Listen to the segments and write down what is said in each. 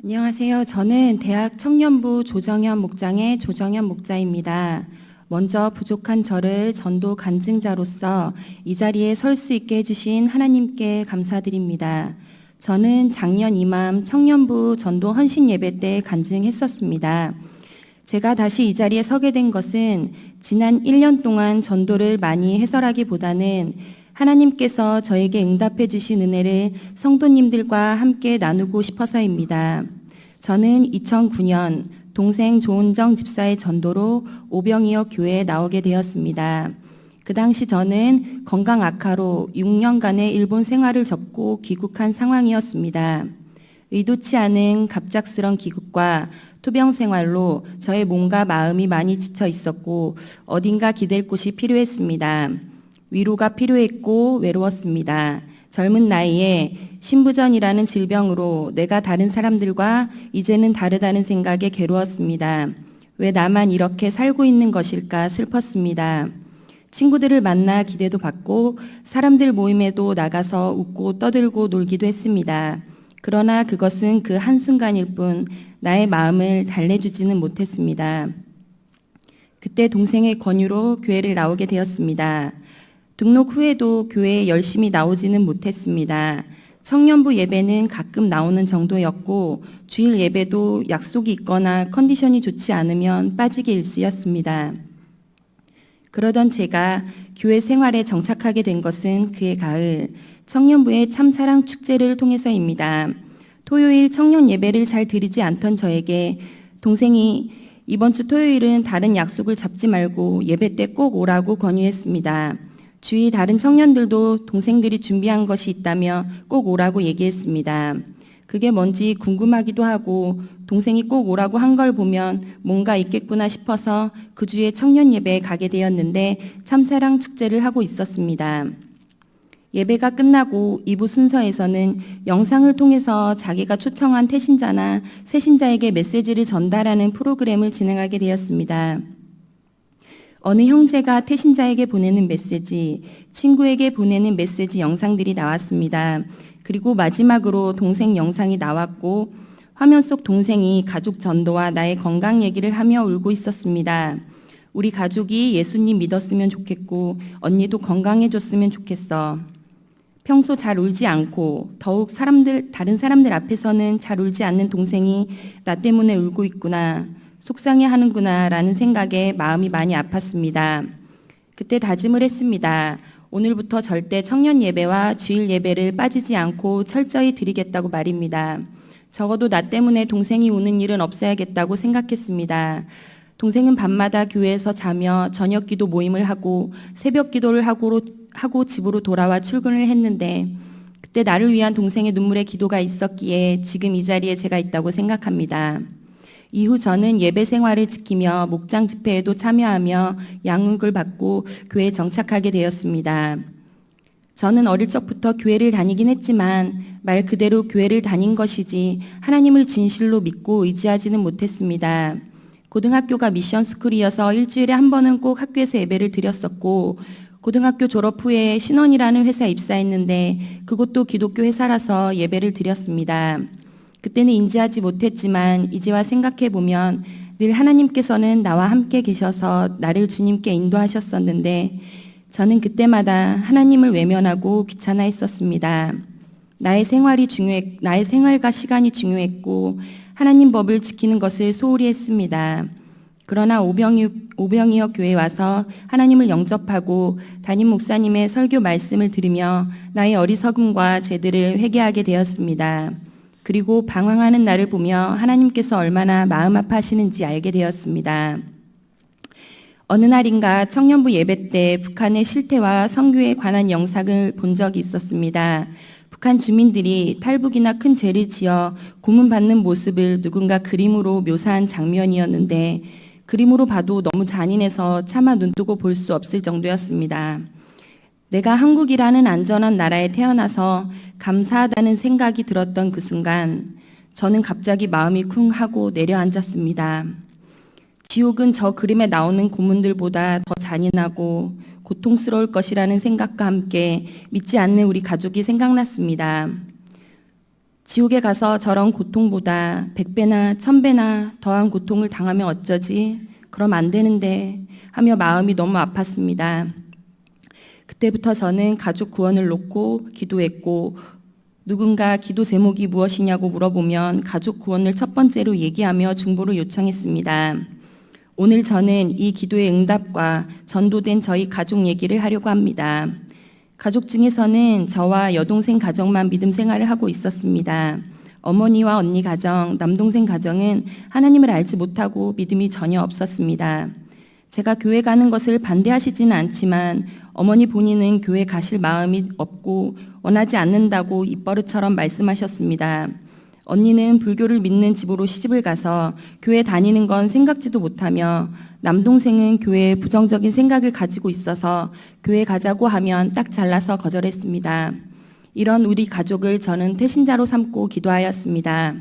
안녕하세요. 저는 대학 청년부 조정현 목장의 조정현 목자입니다. 먼저 부족한 저를 전도 간증자로서 이 자리에 설 수 있게 해주신 하나님께 감사드립니다. 저는 작년 이맘 청년부 전도 헌신 예배 때 간증했었습니다. 제가 다시 이 자리에 서게 된 것은 지난 1년 동안 전도를 많이 해설하기보다는 하나님께서 저에게 응답해 주신 은혜를 성도님들과 함께 나누고 싶어서입니다. 저는 2009년 동생 조은정 집사의 전도로 오병이어 교회에 나오게 되었습니다. 그 당시 저는 건강 악화로 6년간의 일본 생활을 접고 귀국한 상황이었습니다. 의도치 않은 갑작스런 귀국과 투병 생활로 저의 몸과 마음이 많이 지쳐 있었고 어딘가 기댈 곳이 필요했습니다. 위로가 필요했고 외로웠습니다. 젊은 나이에 신부전이라는 질병으로 내가 다른 사람들과 이제는 다르다는 생각에 괴로웠습니다. 왜 나만 이렇게 살고 있는 것일까 슬펐습니다. 친구들을 만나 기대도 받고 사람들 모임에도 나가서 웃고 떠들고 놀기도 했습니다. 그러나 그것은 그 한순간일 뿐 나의 마음을 달래주지는 못했습니다. 그때 동생의 권유로 교회를 나오게 되었습니다. 등록 후에도 교회에 열심히 나오지는 못했습니다. 청년부 예배는 가끔 나오는 정도였고 주일 예배도 약속이 있거나 컨디션이 좋지 않으면 빠지기 일쑤였습니다. 그러던 제가 교회 생활에 정착하게 된 것은 그해 가을 청년부의 참사랑 축제를 통해서입니다. 토요일 청년 예배를 잘 드리지 않던 저에게 동생이 이번 주 토요일은 다른 약속을 잡지 말고 예배 때 꼭 오라고 권유했습니다. 주위 다른 청년들도 동생들이 준비한 것이 있다며 꼭 오라고 얘기했습니다. 그게 뭔지 궁금하기도 하고 동생이 꼭 오라고 한 걸 보면 뭔가 있겠구나 싶어서 그 주에 청년 예배에 가게 되었는데 참사랑 축제를 하고 있었습니다. 예배가 끝나고 2부 순서에서는 영상을 통해서 자기가 초청한 태신자나 새신자에게 메시지를 전달하는 프로그램을 진행하게 되었습니다. 어느 형제가 태신자에게 보내는 메시지, 친구에게 보내는 메시지 영상들이 나왔습니다. 그리고 마지막으로 동생 영상이 나왔고 화면 속 동생이 가족 전도와 나의 건강 얘기를 하며 울고 있었습니다. 우리 가족이 예수님 믿었으면 좋겠고 언니도 건강해졌으면 좋겠어. 평소 잘 울지 않고 더욱 다른 사람들 앞에서는 잘 울지 않는 동생이 나 때문에 울고 있구나. 속상해하는구나 라는 생각에 마음이 많이 아팠습니다. 그때 다짐을 했습니다. 오늘부터 절대 청년 예배와 주일 예배를 빠지지 않고 철저히 드리겠다고 말입니다. 적어도 나 때문에 동생이 우는 일은 없어야겠다고 생각했습니다. 동생은 밤마다 교회에서 자며 저녁 기도 모임을 하고 새벽 기도를 하고 집으로 돌아와 출근을 했는데 그때 나를 위한 동생의 눈물의 기도가 있었기에 지금 이 자리에 제가 있다고 생각합니다. 이후 저는 예배 생활을 지키며 목장 집회에도 참여하며 양육을 받고 교회에 정착하게 되었습니다. 저는 어릴 적부터 교회를 다니긴 했지만 말 그대로 교회를 다닌 것이지 하나님을 진실로 믿고 의지하지는 못했습니다. 고등학교가 미션스쿨이어서 일주일에 한 번은 꼭 학교에서 예배를 드렸었고 고등학교 졸업 후에 신원이라는 회사에 입사했는데 그것도 기독교 회사라서 예배를 드렸습니다. 그때는 인지하지 못했지만 이제와 생각해보면 늘 하나님께서는 나와 함께 계셔서 나를 주님께 인도하셨었는데 저는 그때마다 하나님을 외면하고 귀찮아했었습니다. 나의 생활과 시간이 중요했고 하나님 법을 지키는 것을 소홀히 했습니다. 그러나 오병이어 교회에 와서 하나님을 영접하고 담임 목사님의 설교 말씀을 들으며 나의 어리석음과 죄들을 회개하게 되었습니다. 그리고 방황하는 나를 보며 하나님께서 얼마나 마음 아파하시는지 알게 되었습니다. 어느 날인가 청년부 예배 때 북한의 실태와 선교에 관한 영상을 본 적이 있었습니다. 북한 주민들이 탈북이나 큰 죄를 지어 고문받는 모습을 누군가 그림으로 묘사한 장면이었는데 그림으로 봐도 너무 잔인해서 차마 눈뜨고 볼 수 없을 정도였습니다. 내가 한국이라는 안전한 나라에 태어나서 감사하다는 생각이 들었던 그 순간 저는 갑자기 마음이 쿵 하고 내려앉았습니다. 지옥은 저 그림에 나오는 고문들보다 더 잔인하고 고통스러울 것이라는 생각과 함께 믿지 않는 우리 가족이 생각났습니다. 지옥에 가서 저런 고통보다 100배나 1000배나 더한 고통을 당하면 어쩌지? 그럼 안 되는데 하며 마음이 너무 아팠습니다. 그때부터 저는 가족 구원을 놓고 기도했고, 누군가 기도 제목이 무엇이냐고 물어보면 가족 구원을 첫 번째로 얘기하며 중보를 요청했습니다. 오늘 저는 이 기도의 응답과 전도된 저희 가족 얘기를 하려고 합니다. 가족 중에서는 저와 여동생 가정만 믿음 생활을 하고 있었습니다. 어머니와 언니 가정, 남동생 가정은 하나님을 알지 못하고 믿음이 전혀 없었습니다. 제가 교회 가는 것을 반대하시지는 않지만 어머니 본인은 교회 가실 마음이 없고 원하지 않는다고 입버릇처럼 말씀하셨습니다. 언니는 불교를 믿는 집으로 시집을 가서 교회 다니는 건 생각지도 못하며, 남동생은 교회에 부정적인 생각을 가지고 있어서 교회 가자고 하면 딱 잘라서 거절했습니다. 이런 우리 가족을 저는 태신자로 삼고 기도하였습니다.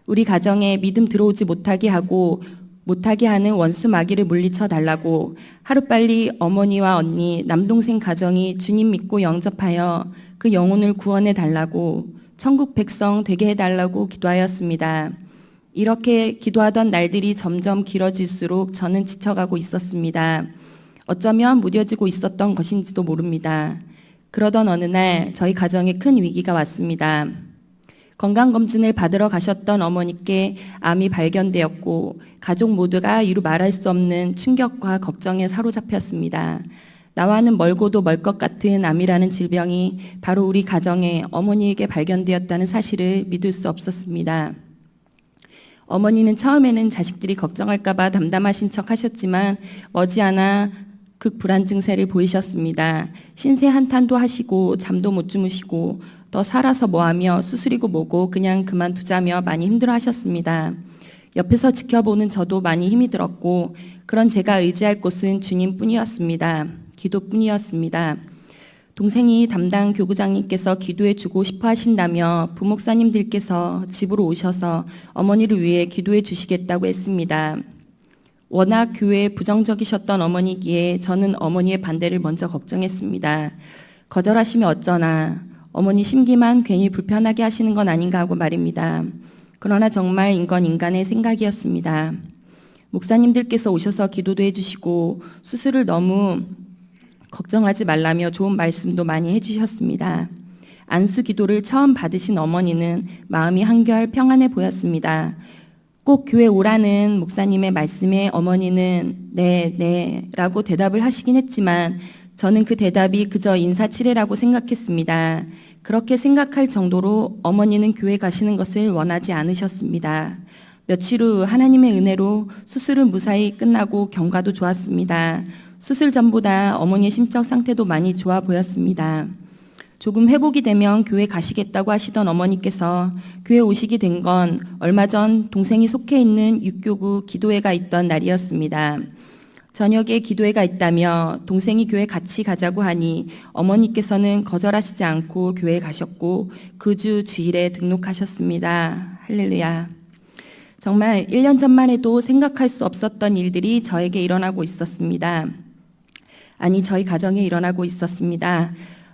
우리 가정에 믿음 들어오지 못하게 하는 원수 마귀를 물리쳐 달라고, 하루빨리 어머니와 언니, 남동생 가정이 주님 믿고 영접하여 그 영혼을 구원해 달라고, 천국 백성 되게 해달라고 기도하였습니다. 이렇게 기도하던 날들이 점점 길어질수록 저는 지쳐가고 있었습니다. 어쩌면 무뎌지고 있었던 것인지도 모릅니다. 그러던 어느 날 저희 가정에 큰 위기가 왔습니다. 건강검진을 받으러 가셨던 어머니께 암이 발견되었고, 가족 모두가 이루 말할 수 없는 충격과 걱정에 사로잡혔습니다. 나와는 멀고도 멀 것 같은 암이라는 질병이 바로 우리 가정에 어머니에게 발견되었다는 사실을 믿을 수 없었습니다. 어머니는 처음에는 자식들이 걱정할까 봐 담담하신 척 하셨지만 머지않아 극불안 증세를 보이셨습니다. 신세 한탄도 하시고 잠도 못 주무시고 더 살아서 뭐하며 수술이고 뭐고 그냥 그만두자며 많이 힘들어 하셨습니다. 옆에서 지켜보는 저도 많이 힘이 들었고, 그런 제가 의지할 곳은 주님뿐이었습니다. 기도뿐이었습니다. 동생이 담당 교구장님께서 기도해 주고 싶어 하신다며 부목사님들께서 집으로 오셔서 어머니를 위해 기도해 주시겠다고 했습니다. 워낙 교회에 부정적이셨던 어머니기에 저는 어머니의 반대를 먼저 걱정했습니다. 거절하시면 어쩌나, 어머니 심기만 괜히 불편하게 하시는 건 아닌가 하고 말입니다. 그러나 정말 인간의 생각이었습니다. 목사님들께서 오셔서 기도도 해주시고 수술을 너무 걱정하지 말라며 좋은 말씀도 많이 해주셨습니다. 안수 기도를 처음 받으신 어머니는 마음이 한결 평안해 보였습니다. 꼭 교회 오라는 목사님의 말씀에 어머니는 네 라고 대답을 하시긴 했지만 저는 그 대답이 그저 인사치레라고 생각했습니다. 그렇게 생각할 정도로 어머니는 교회 가시는 것을 원하지 않으셨습니다. 며칠 후 하나님의 은혜로 수술은 무사히 끝나고 경과도 좋았습니다. 수술 전보다 어머니의 심적 상태도 많이 좋아 보였습니다. 조금 회복이 되면 교회 가시겠다고 하시던 어머니께서 교회 오시게 된 건 얼마 전 동생이 속해 있는 육교구 기도회가 있던 날이었습니다. 저녁에 기도회가 있다며 동생이 교회 같이 가자고 하니 어머니께서는 거절하시지 않고 교회에 가셨고 그 주 주일에 등록하셨습니다. 할렐루야. 정말 1년 전만 해도 생각할 수 없었던 일들이 저에게 일어나고 있었습니다. 아니, 저희 가정에 일어나고 있었습니다.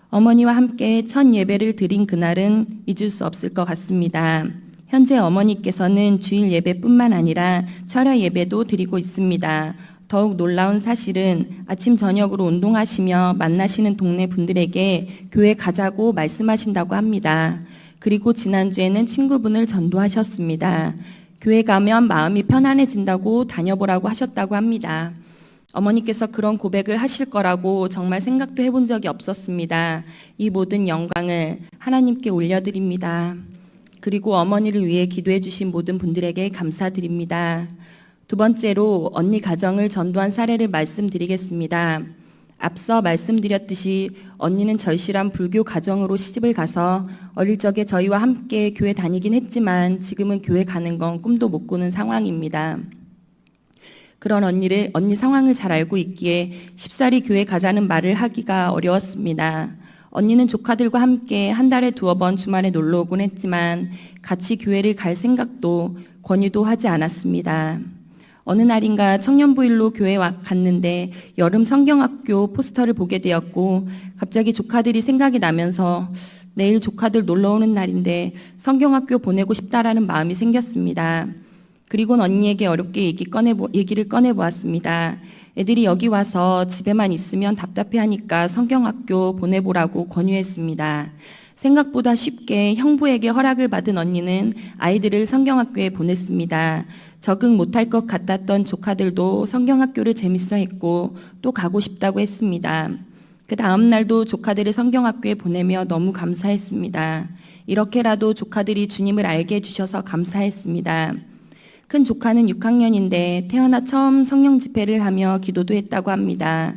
어머니와 함께 첫 예배를 드린 그날은 잊을 수 없을 것 같습니다. 현재 어머니께서는 주일 예배뿐만 아니라 철야 예배도 드리고 있습니다. 더욱 놀라운 사실은 아침 저녁으로 운동하시며 만나시는 동네 분들에게 교회 가자고 말씀하신다고 합니다. 그리고 지난주에는 친구분을 전도하셨습니다. 교회 가면 마음이 편안해진다고 다녀보라고 하셨다고 합니다. 어머니께서 그런 고백을 하실 거라고 정말 생각도 해본 적이 없었습니다. 이 모든 영광을 하나님께 올려드립니다. 그리고 어머니를 위해 기도해 주신 모든 분들에게 감사드립니다. 두 번째로 언니 가정을 전도한 사례를 말씀드리겠습니다. 앞서 말씀드렸듯이 언니는 절실한 불교 가정으로 시집을 가서 어릴 적에 저희와 함께 교회 다니긴 했지만 지금은 교회 가는 건 꿈도 못 꾸는 상황입니다. 그런 언니 상황을 잘 알고 있기에 쉽사리 교회 가자는 말을 하기가 어려웠습니다. 언니는 조카들과 함께 한 달에 2번 주말에 놀러 오곤 했지만 같이 교회를 갈 생각도 권유도 하지 않았습니다. 어느 날인가 청년부일로 교회에 갔는데 여름 성경학교 포스터를 보게 되었고 갑자기 조카들이 생각이 나면서 내일 조카들 놀러 오는 날인데 성경학교 보내고 싶다라는 마음이 생겼습니다. 그리고는 언니에게 어렵게 얘기를 꺼내보았습니다. 애들이 여기 와서 집에만 있으면 답답해하니까 성경학교 보내보라고 권유했습니다. 생각보다 쉽게 형부에게 허락을 받은 언니는 아이들을 성경학교에 보냈습니다. 적응 못할 것 같았던 조카들도 성경학교를 재밌어 했고 또 가고 싶다고 했습니다. 그 다음 날도 조카들을 성경학교에 보내며 너무 감사했습니다. 이렇게라도 조카들이 주님을 알게 해주셔서 감사했습니다. 큰 조카는 6학년인데 태어나 처음 성령 집회를 하며 기도도 했다고 합니다.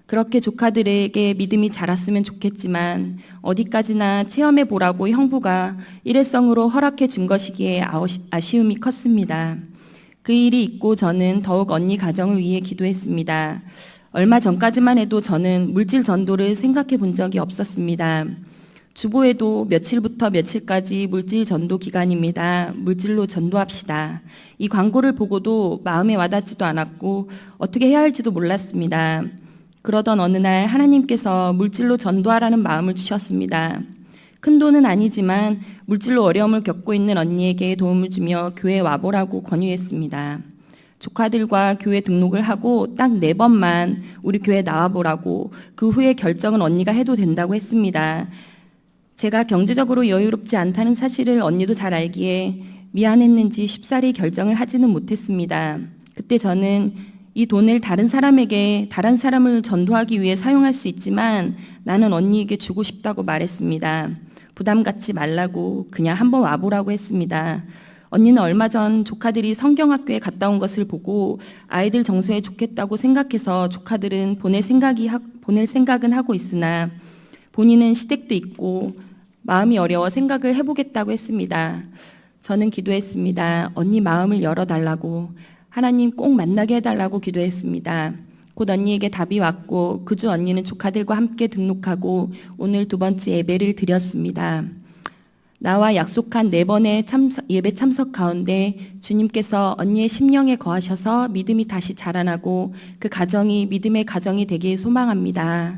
그렇게 조카들에게 믿음이 자랐으면 좋겠지만 어디까지나 체험해 보라고 형부가 일회성으로 허락해 준 것이기에 아쉬움이 컸습니다. 그 일이 있고 저는 더욱 언니 가정을 위해 기도했습니다. 얼마 전까지만 해도 저는 물질 전도를 생각해 본 적이 없었습니다. 주보에도 며칠부터 며칠까지 물질 전도 기간입니다. 물질로 전도합시다. 이 광고를 보고도 마음에 와닿지도 않았고 어떻게 해야 할지도 몰랐습니다. 그러던 어느 날 하나님께서 물질로 전도하라는 마음을 주셨습니다. 큰 돈은 아니지만 물질로 어려움을 겪고 있는 언니에게 도움을 주며 교회에 와보라고 권유했습니다. 조카들과 교회 등록을 하고 딱 4번만 우리 교회에 나와보라고, 그 후에 결정은 언니가 해도 된다고 했습니다. 제가 경제적으로 여유롭지 않다는 사실을 언니도 잘 알기에 미안했는지 쉽사리 결정을 하지는 못했습니다. 그때 저는 이 돈을 다른 사람을 전도하기 위해 사용할 수 있지만 나는 언니에게 주고 싶다고 말했습니다. 부담 갖지 말라고 그냥 한번 와보라고 했습니다. 언니는 얼마 전 조카들이 성경학교에 갔다 온 것을 보고 아이들 정서에 좋겠다고 생각해서 조카들은 보낼 생각은 하고 있으나 본인은 시댁도 있고 마음이 어려워 생각을 해보겠다고 했습니다. 저는 기도했습니다. 언니 마음을 열어달라고, 하나님 꼭 만나게 해달라고 기도했습니다. 곧 언니에게 답이 왔고 그 주 언니는 조카들과 함께 등록하고 오늘 2번째 예배를 드렸습니다. 나와 약속한 4번의 예배 참석 가운데 주님께서 언니의 심령에 거하셔서 믿음이 다시 자라나고 그 가정이 믿음의 가정이 되길 소망합니다.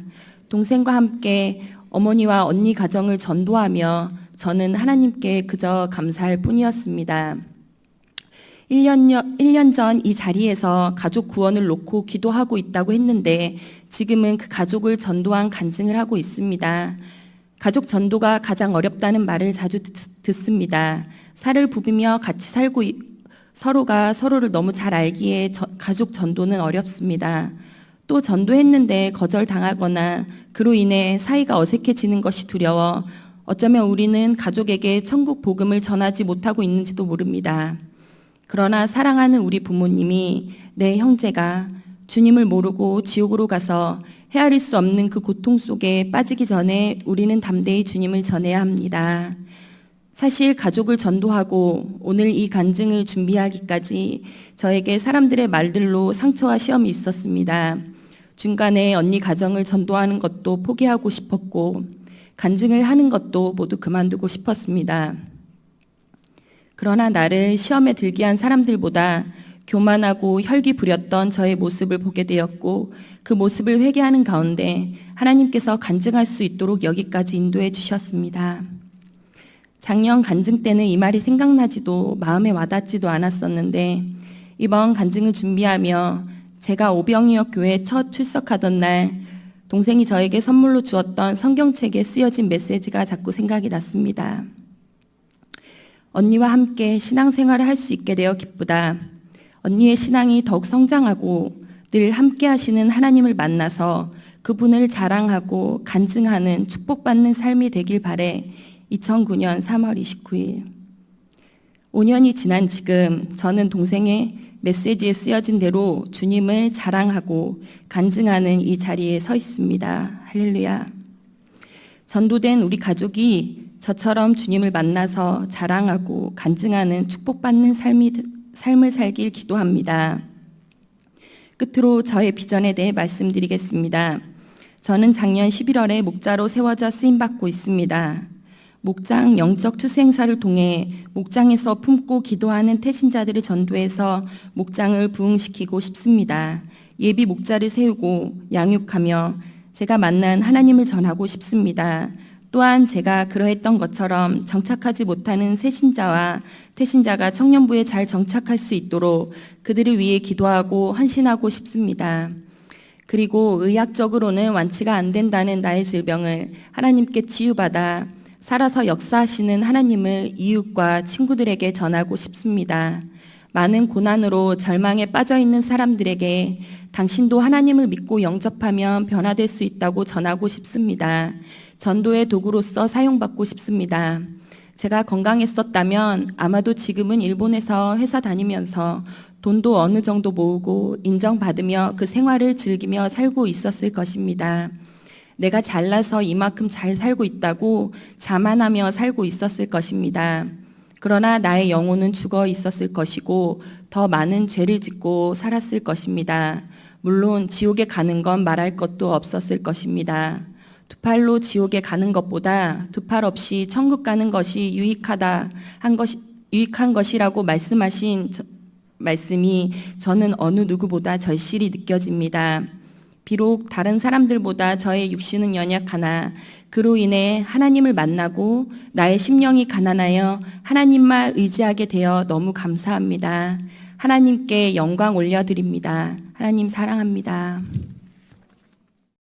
동생과 함께 어머니와 언니 가정을 전도하며 저는 하나님께 그저 감사할 뿐이었습니다. 1년 전 이 자리에서 가족 구원을 놓고 기도하고 있다고 했는데 지금은 그 가족을 전도한 간증을 하고 있습니다. 가족 전도가 가장 어렵다는 말을 자주 듣습니다. 살을 부비며 같이 살고 서로가 서로를 너무 잘 알기에 가족 전도는 어렵습니다. 또 전도했는데 거절당하거나 그로 인해 사이가 어색해지는 것이 두려워 어쩌면 우리는 가족에게 천국 복음을 전하지 못하고 있는지도 모릅니다. 그러나 사랑하는 우리 부모님이 내 형제가 주님을 모르고 지옥으로 가서 헤아릴 수 없는 그 고통 속에 빠지기 전에 우리는 담대히 주님을 전해야 합니다. 사실 가족을 전도하고 오늘 이 간증을 준비하기까지 저에게 사람들의 말들로 상처와 시험이 있었습니다. 중간에 언니 가정을 전도하는 것도 포기하고 싶었고 간증을 하는 것도 모두 그만두고 싶었습니다. 그러나 나를 시험에 들게 한 사람들보다 교만하고 혈기 부렸던 저의 모습을 보게 되었고 그 모습을 회개하는 가운데 하나님께서 간증할 수 있도록 여기까지 인도해 주셨습니다. 작년 간증 때는 이 말이 생각나지도 마음에 와닿지도 않았었는데 이번 간증을 준비하며 제가 오병이역 교회에 첫 출석하던 날 동생이 저에게 선물로 주었던 성경책에 쓰여진 메시지가 자꾸 생각이 났습니다. 언니와 함께 신앙생활을 할 수 있게 되어 기쁘다. 언니의 신앙이 더욱 성장하고 늘 함께 하시는 하나님을 만나서 그분을 자랑하고 간증하는 축복받는 삶이 되길 바래. 2009년 3월 29일. 5년이 지난 지금 저는 동생의 메시지에 쓰여진 대로 주님을 자랑하고 간증하는 이 자리에 서 있습니다. 할렐루야. 전도된 우리 가족이 저처럼 주님을 만나서 자랑하고 간증하는 축복받는 삶을 살길 기도합니다. 끝으로 저의 비전에 대해 말씀드리겠습니다. 저는 작년 11월에 목자로 세워져 쓰임받고 있습니다. 목장 영적 추수행사를 통해 목장에서 품고 기도하는 태신자들을 전도해서 목장을 부흥시키고 싶습니다. 예비 목자를 세우고 양육하며 제가 만난 하나님을 전하고 싶습니다. 또한 제가 그러했던 것처럼 정착하지 못하는 새신자와 태신자가 청년부에 잘 정착할 수 있도록 그들을 위해 기도하고 헌신하고 싶습니다. 그리고 의학적으로는 완치가 안 된다는 나의 질병을 하나님께 치유받아 살아서 역사하시는 하나님을 이웃과 친구들에게 전하고 싶습니다. 많은 고난으로 절망에 빠져 있는 사람들에게 당신도 하나님을 믿고 영접하면 변화될 수 있다고 전하고 싶습니다. 전도의 도구로서 사용받고 싶습니다. 제가 건강했었다면 아마도 지금은 일본에서 회사 다니면서 돈도 어느 정도 모으고 인정받으며 그 생활을 즐기며 살고 있었을 것입니다. 내가 잘나서 이만큼 잘 살고 있다고 자만하며 살고 있었을 것입니다. 그러나 나의 영혼은 죽어 있었을 것이고 더 많은 죄를 짓고 살았을 것입니다. 물론 지옥에 가는 건 말할 것도 없었을 것입니다. 두 팔로 지옥에 가는 것보다 두 팔 없이 천국 가는 것이 유익한 것이라고 말씀하신 말씀이 저는 어느 누구보다 절실히 느껴집니다. 비록 다른 사람들보다 저의 육신은 연약하나 그로 인해 하나님을 만나고 나의 심령이 가난하여 하나님만 의지하게 되어 너무 감사합니다. 하나님께 영광 올려드립니다. 하나님 사랑합니다.